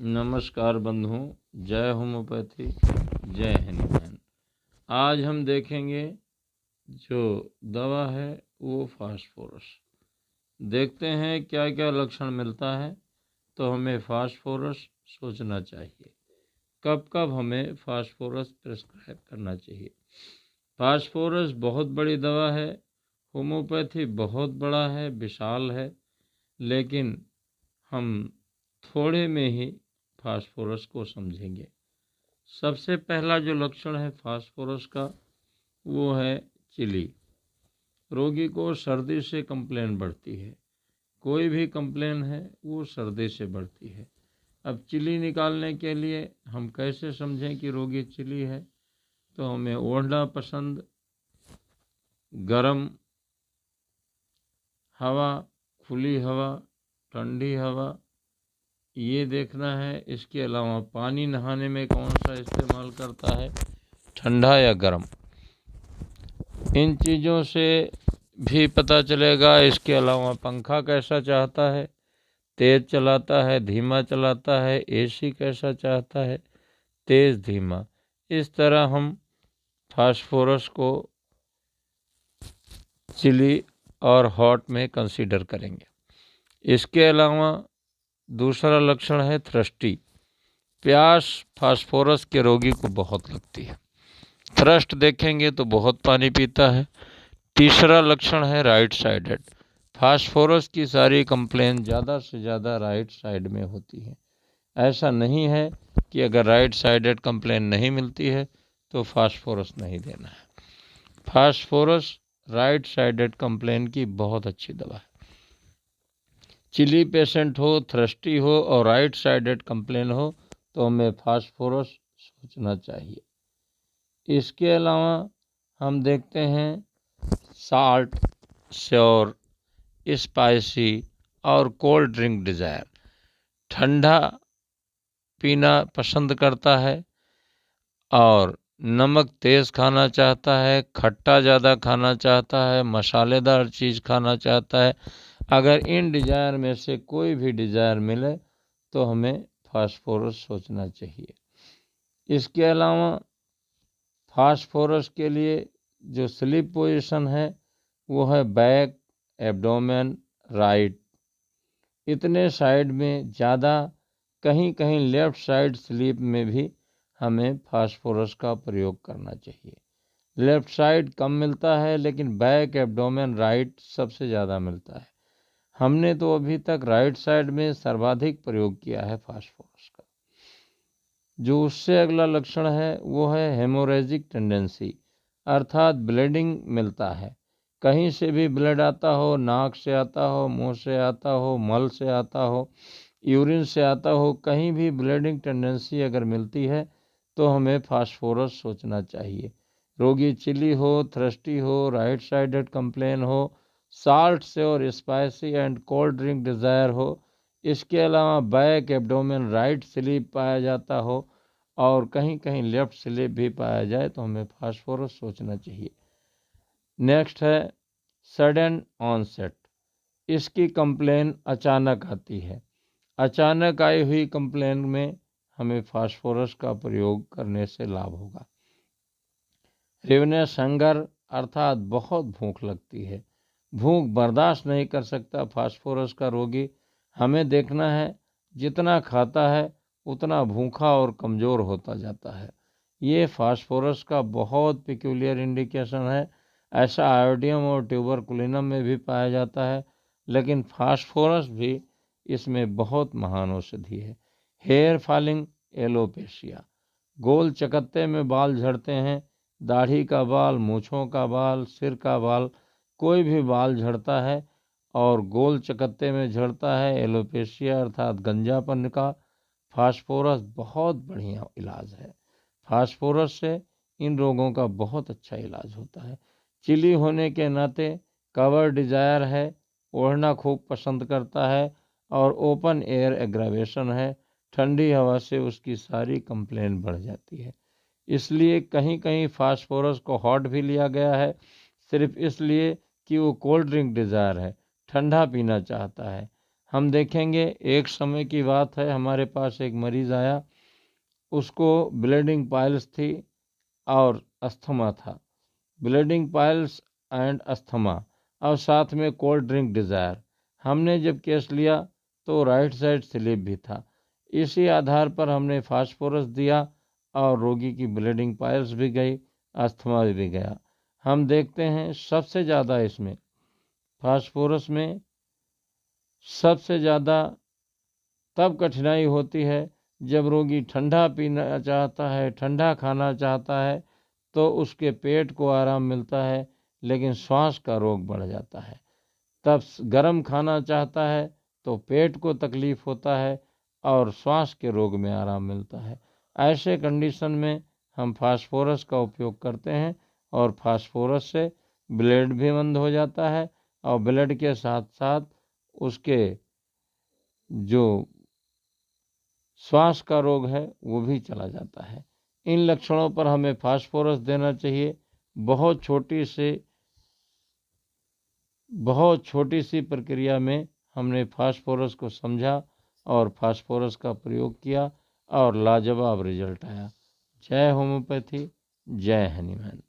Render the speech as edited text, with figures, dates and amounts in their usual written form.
नमस्कार बंधुओं, जय होम्योपैथी, जय हनुमान। आज हम देखेंगे जो दवा है वो फास्फोरस। देखते हैं क्या क्या लक्षण मिलता है तो हमें फास्फोरस सोचना चाहिए। कब कब हमें फास्फोरस प्रिस्क्राइब करना चाहिए। फास्फोरस बहुत बड़ी दवा है। होम्योपैथी बहुत बड़ा है, विशाल है, लेकिन हम थोड़े में ही फास्फोरस को समझेंगे। सबसे पहला जो लक्षण है फास्फोरस का वो है चिली। रोगी को सर्दी से कंप्लेन बढ़ती है। कोई भी कंप्लेन है वो सर्दी से बढ़ती है। अब चिली निकालने के लिए हम कैसे समझें कि रोगी चिली है, तो हमें ओढ़ना पसंद, गर्म हवा, खुली हवा, ठंडी हवा, ये देखना है। इसके अलावा पानी नहाने में कौन सा इस्तेमाल करता है, ठंडा या गर्म, इन चीज़ों से भी पता चलेगा। इसके अलावा पंखा कैसा चाहता है, तेज़ चलाता है, धीमा चलाता है, एसी कैसा चाहता है, तेज़ धीमा। इस तरह हम फास्फोरस को चिली और हॉट में कंसीडर करेंगे। इसके अलावा दूसरा लक्षण है थ्रस्टी। प्यास फास्फोरस के रोगी को बहुत लगती है। थ्रस्ट देखेंगे तो बहुत पानी पीता है। तीसरा लक्षण है राइट साइडेड। फास्फोरस की सारी कंप्लेन ज़्यादा से ज़्यादा राइट साइड में होती है। ऐसा नहीं है कि अगर राइट साइडेड कंप्लेन नहीं मिलती है तो फास्फोरस नहीं देना है। फास्फोरस राइट साइडेड कंप्लेन की बहुत अच्छी दवा है। चिली पेशेंट हो, थ्रस्टी हो और राइट साइडेड कंप्लेन हो तो हमें फास्फोरस सोचना चाहिए। इसके अलावा हम देखते हैं साल्ट, श्योर, स्पाइसी और कोल्ड ड्रिंक डिज़ायर। ठंडा पीना पसंद करता है और नमक तेज़ खाना चाहता है, खट्टा ज़्यादा खाना चाहता है, मसालेदार चीज़ खाना चाहता है। अगर इन डिज़ायर में से कोई भी डिज़ायर मिले तो हमें फास्फोरस सोचना चाहिए। इसके अलावा फास्फोरस के लिए जो स्लीप पोजीशन है वो है बैक, एब्डोमेन, राइट, इतने साइड में ज़्यादा। कहीं कहीं लेफ़्ट साइड स्लीप में भी हमें फास्फोरस का प्रयोग करना चाहिए। लेफ़्ट साइड कम मिलता है लेकिन बैक, एब्डोमेन, राइट सबसे ज़्यादा मिलता है। हमने तो अभी तक राइट साइड में सर्वाधिक प्रयोग किया है फास्फोरस का। जो उससे अगला लक्षण है वो है हेमोरेजिक टेंडेंसी, अर्थात ब्लीडिंग मिलता है। कहीं से भी ब्लड आता हो, नाक से आता हो, मुंह से आता हो, मल से आता हो, यूरिन से आता हो, कहीं भी ब्लीडिंग टेंडेंसी अगर मिलती है तो हमें फास्फोरस सोचना चाहिए। रोगी चिली हो, थ्रस्टी हो, राइट साइडेड कंप्लेन हो, साल्ट से और spicy and cold drink desire हो, इसके अलावा बैक, एब्डोमेन, राइट स्लीप पाया जाता हो और कहीं कहीं लेफ्ट स्लीप भी पाया जाए तो हमें फास्फोरस सोचना चाहिए। नेक्स्ट है सडन ऑनसेट। इसकी कंप्लेन अचानक आती है। अचानक आई हुई कंप्लेन में हमें फास्फोरस का प्रयोग करने से लाभ होगा। रेवनेस हंगर, अर्थात बहुत भूख लगती है, भूख बर्दाश्त नहीं कर सकता फास्फोरस का रोगी। हमें देखना है जितना खाता है उतना भूखा और कमज़ोर होता जाता है। ये फास्फोरस का बहुत पिक्यूलियर इंडिकेशन है। ऐसा आयोडियम और ट्यूबरकुलिनम में भी पाया जाता है, लेकिन फास्फोरस भी इसमें बहुत महान औषधि है। हेयर फॉलिंग, एलोपेशिया, गोल चकत्ते में बाल झड़ते हैं, दाढ़ी का बाल, मूँछों का बाल, सिर का बाल, कोई भी बाल झड़ता है और गोल चकत्ते में झड़ता है, एलोपेशिया अर्थात गंजापन का, फास्फोरस बहुत बढ़िया इलाज है। फास्फोरस से इन रोगों का बहुत अच्छा इलाज होता है। चिली होने के नाते कवर डिज़ायर है, ओढ़ना खूब पसंद करता है और ओपन एयर एग्रावेशन है। ठंडी हवा से उसकी सारी कंप्लेन बढ़ जाती है। इसलिए कहीं कहीं फास्फोरस को हॉट भी लिया गया है, सिर्फ इसलिए कि वो कोल्ड ड्रिंक डिज़ायर है, ठंडा पीना चाहता है। हम देखेंगे एक समय की बात है, हमारे पास एक मरीज़ आया, उसको ब्लीडिंग पाइल्स थी और अस्थमा था। ब्लीडिंग पाइल्स एंड अस्थमा और साथ में कोल्ड ड्रिंक डिज़ायर। हमने जब केस लिया तो राइट साइड स्लिप भी था। इसी आधार पर हमने फास्फोरस दिया और रोगी की ब्लीडिंग पाइल्स भी गई, अस्थमा भी गया। हम देखते हैं सबसे ज़्यादा इसमें फास्फोरस में सबसे ज़्यादा तब कठिनाई होती है जब रोगी ठंडा पीना चाहता है, ठंडा खाना चाहता है तो उसके पेट को आराम मिलता है, लेकिन श्वास का रोग बढ़ जाता है। तब गर्म खाना चाहता है तो पेट को तकलीफ होता है और श्वास के रोग में आराम मिलता है। ऐसे कंडीशन में हम फास्फोरस का उपयोग करते हैं और फास्फोरस से ब्लड भी बंद हो जाता है और ब्लड के साथ साथ उसके जो श्वास का रोग है वो भी चला जाता है। इन लक्षणों पर हमें फास्फोरस देना चाहिए। बहुत छोटी सी प्रक्रिया में हमने फास्फोरस को समझा और फास्फोरस का प्रयोग किया और लाजवाब रिजल्ट आया। जय होम्योपैथी, जय हनीमैन।